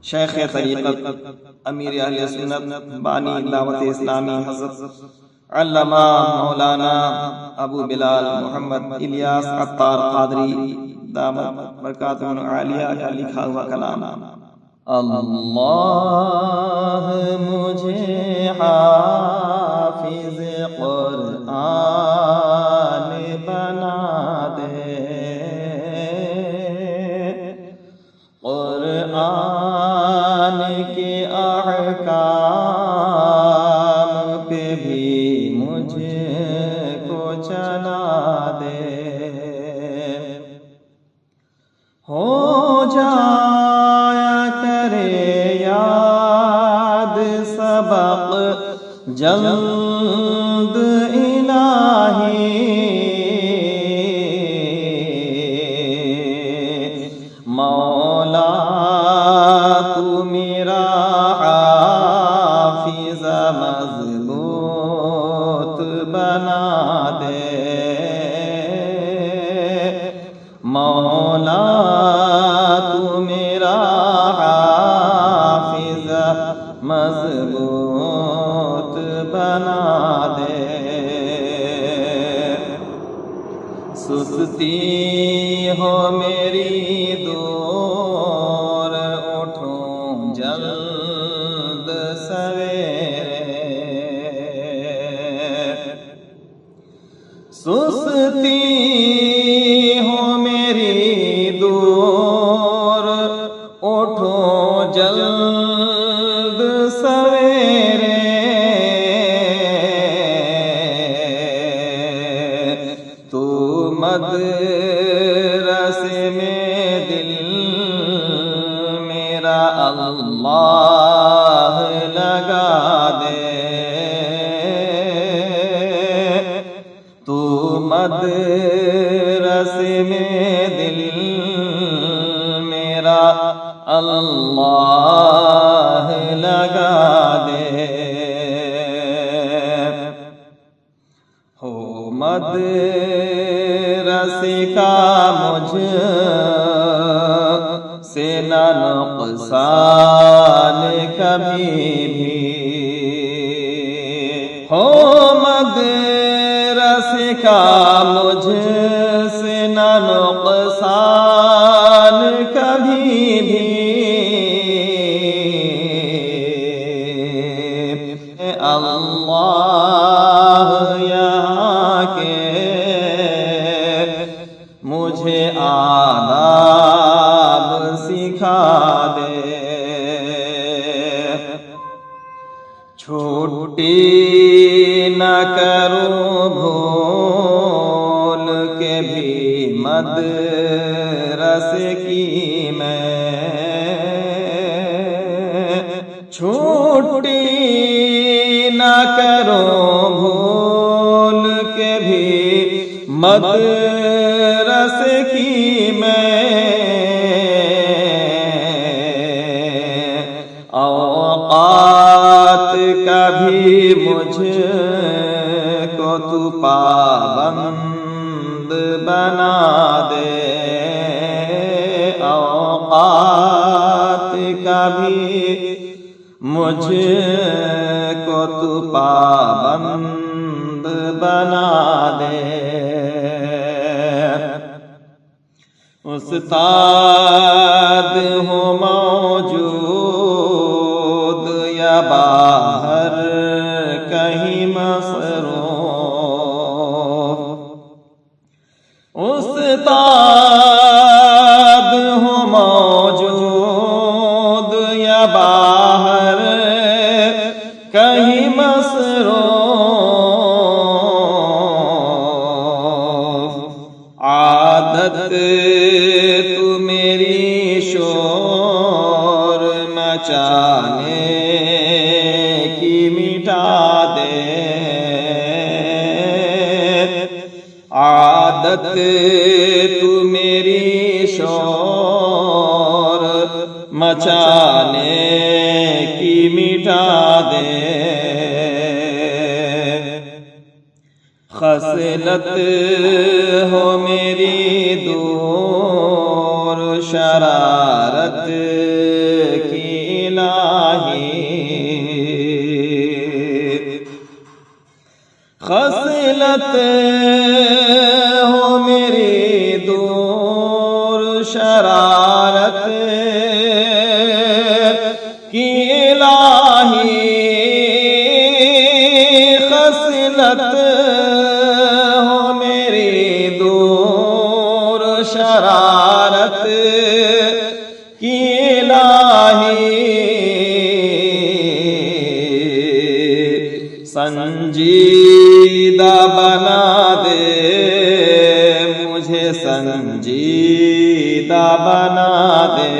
شیخ طریقت امیر اہل سنت بانی دعوت اسلامی حضرت علامہ مولانا ابو بلال محمد الیاس عطار قادری دامت برکاتہ عالیہ کا لکھا ہوا کلام۔ اللہ مجھے حافظ قرآن بنا دے، قرآن کے احکام پہ بھی مجھ کو چلا دے، ہو جایا کرے یاد سبق جلد الہی، مولا تو میرا حافظ مضبوط بنا دے، مولا تو میرا حافظ مضبوط بنا دے، سستی ہو میری دور اٹھوں جلد سویرے، سستی ہو میری دور اٹھوں جلد سویرے، تو مدرسے میں دل میرا اللہ لگا دے، تو مدرسے میں دل میرا اللہ لگا دے، ہو مدرسے کا مجھ سے نہ نقصان کبھی بھی، ہو مدرسے کا مجھ سے نہ نقصان کبھی بھی، اللہ یہاں کے مجھے آداب سکھا دے، چھٹی نہ کروں بھول کے بھی مدرسے کی میں، چھٹی نہ کروں بھول کے بھی مدرسے کی میں، اوقات کا بھی مجھ کو تو پابند بنا دے، اوقات کا بھی مجھ کو تو پابند بنا دے، استاد ہو موجود یا باہر کہیں مصروف، استاد ہو موجود یا باہر کہیں مصروف، عادت تو میری شور مچانے کی مٹا دے، عادت تو میری شور مچانے کی مٹا دے، خصلت ہو میری دور شرارت کی خصلت ہو میری دور شرارت کی الہی، خصلت ہو میری دور شرارت کی الہی، سنجیدہ بنا دے مجھے، سنجیدہ بنا دے،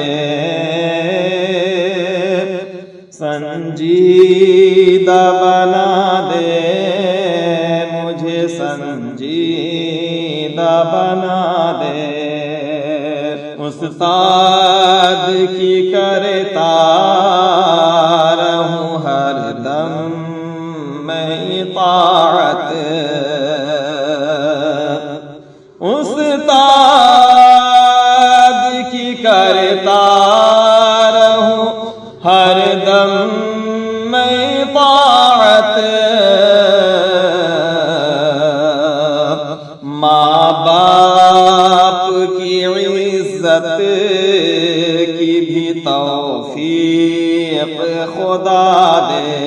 سنجیدہ بنا دے مجھے، سنجیدہ بنا دے، استاد کی کرتا رہوں ہر دم میں اطاعت، استاد کی کرتا رہوں ہر دم میں اطاعت، ماں باپ کی عزت کی بھی توفیق خدا دے،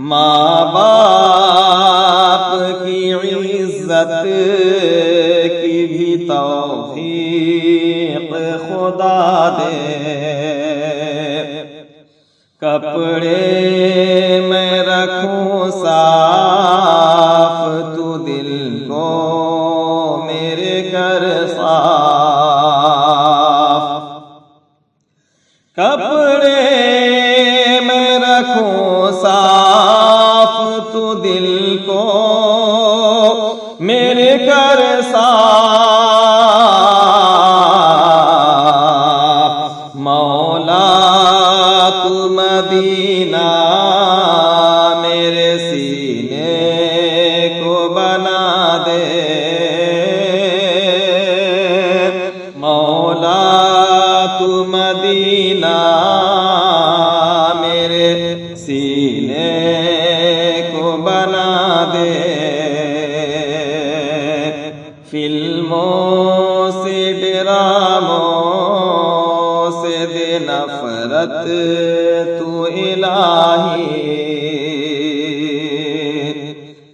ماں باپ کی عزت کی بھی توفیق خدا دے، کپڑے میں رکھوں صاف تو دل کو میرے کر صاف، کپڑے میں رکھوں صاف تو دل کو میرے کر صاف، مولا تو مدینہ میرے سینے کو بنا دے، مولا تو مدینہ میرے سینے کو بنا دے، فلموں سے ڈراموں سے دے نفرت تو الہی،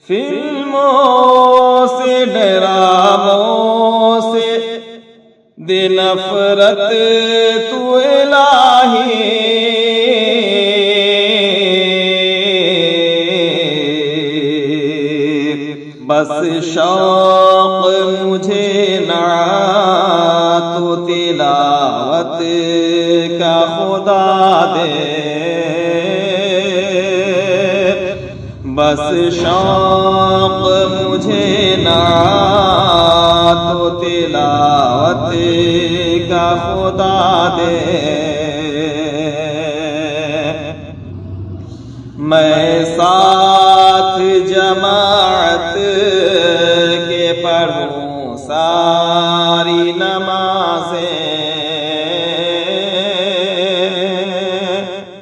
فلموں سے ڈراموں سے دے نفرت تو الہی، بس شوق مجھے نعت و تلاوت کا خدا دے، بس شوق مجھے نعت و تلاوت کا خدا دے، میں ساتھ جماعت کے پڑھوں ساری نمازیں،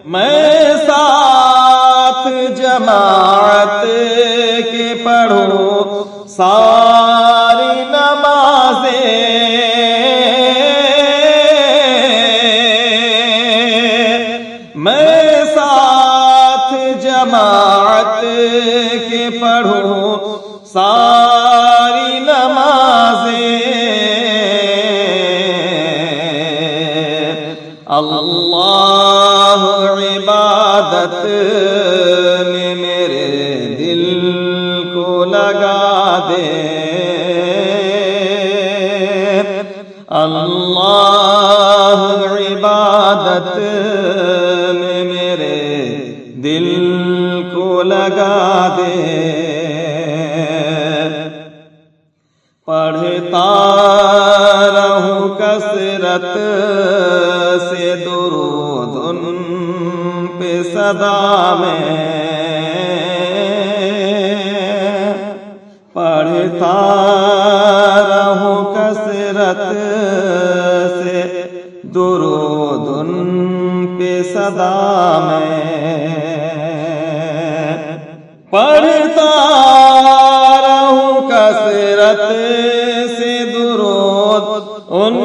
میں ساتھ جماعت کے پڑھوں ساری نمازیں، میں ساتھ جماعت کے پڑھوں ساری نمازیں، اللہ عبادت میں میرے دل کو لگا دے، اللہ عبادت میں میرے دل کو لگا دے، پڑھتا رہوں کثرت سے درود ان پہ صدا میں، پڑھتا رہوں کثرت سے درود ان پہ صدا میں، پڑھتا رہوں کثرت سے درود ان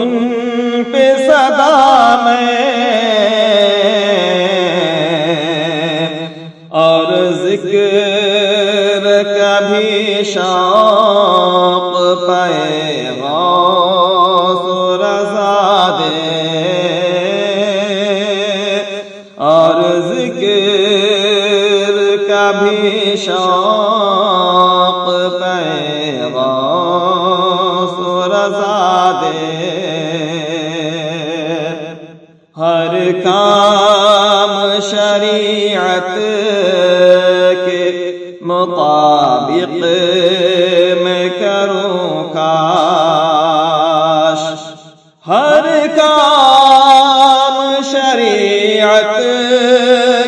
پہ سدا میں، اور ذکر کبھی شوق پائے غوث و رضا دے، اور ذکر کبھی شوق پائے غوث و رضا دے، ہر کام شریعت کے مطابق میں کروں کاش، ہر کام شریعت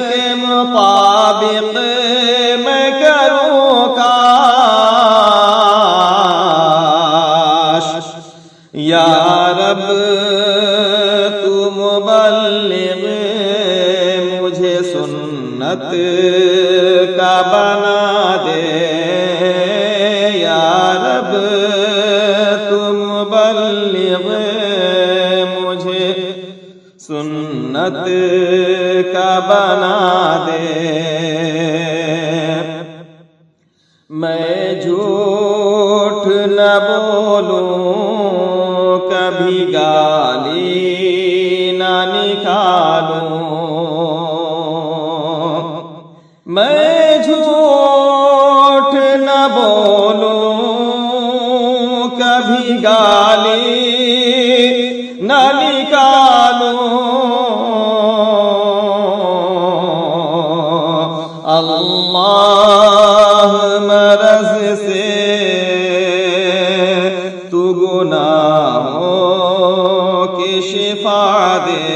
کے مطابق میں کروں کاش، یا رب تو مبلغ مجھے سنت کا بنا دے، یا رب تو مبلغ مجھے سنت کا بنا دے، میں جھوٹ نہ بولوں کبھی گالی نہ نکالوں، میں جھوٹ نہ بولوں کبھی گالی نہ نکالوں، اللہ مرض سے تو گناہوں کی شفا دے،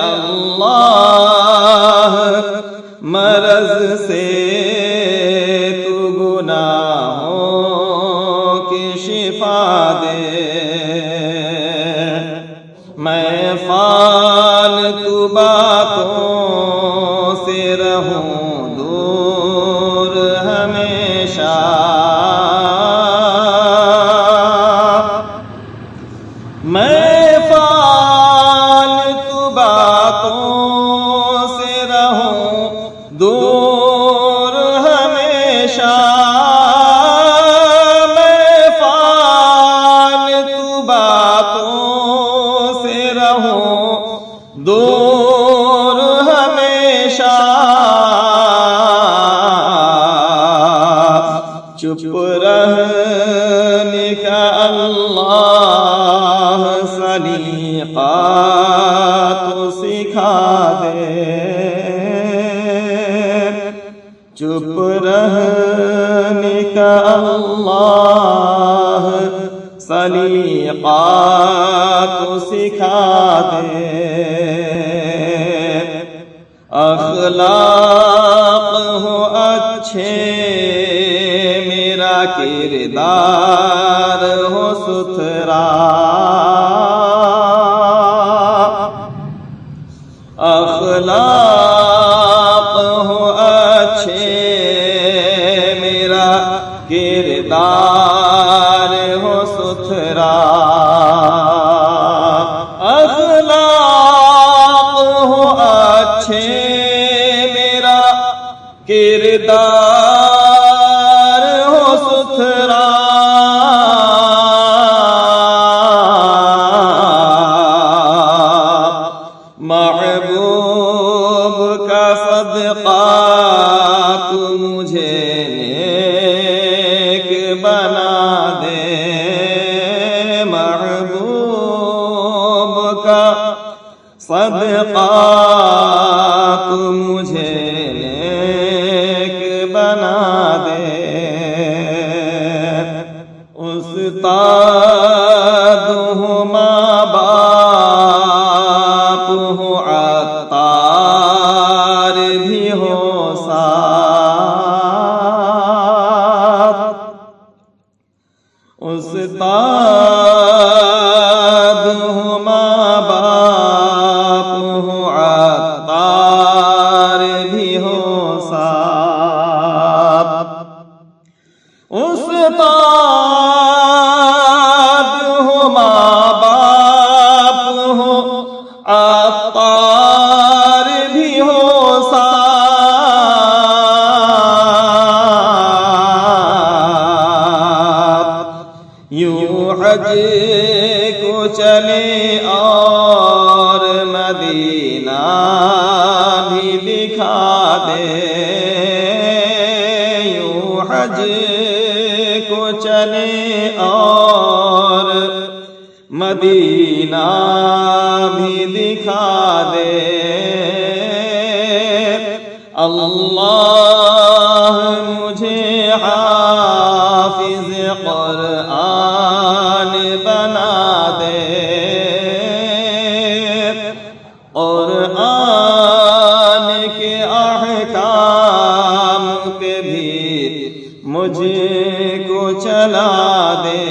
اللہ مرض سے تو گناہوں کی شفا دے، میں فالتو باتوں سے رہوں دور ہمیشہ، میں فالتو باتوں سے رہوں دور ہمیشہ، میں فالتو باتوں سے رہوں دور ہمیشہ، چپ رہنے کا اللہ سلیقہ تو سکھا دے، چپ رہنے کا اللہ سلیقہ تو سکھا دے، اخلاق ہو اچھے میرا کردار ہو ستھرا، اخلاق ہو اچھے میرا کردار ہو ستھرا، اخلاق ہو اچھے میرا کردار ہو ستھرا، محبوب کا صدقہ تو مجھے نیک بنا دے، محبوب کا صدقہ تو مجھے نیک بنا دے، استاد ہوں ماں باپ ہوں عطار بھی ہو ساتھ، استاد ہوں ماں باپ ہوں عطار بھی ہو ساتھ، چلے اور مدینہ بھی دکھا دے، یوں حج کو چلے اور مدینہ بھی دکھا دے۔ اللہ مجھے حافظ قرآن بنا دے، قرآن کے احکام پہ بھی مجھ کو چلا دے۔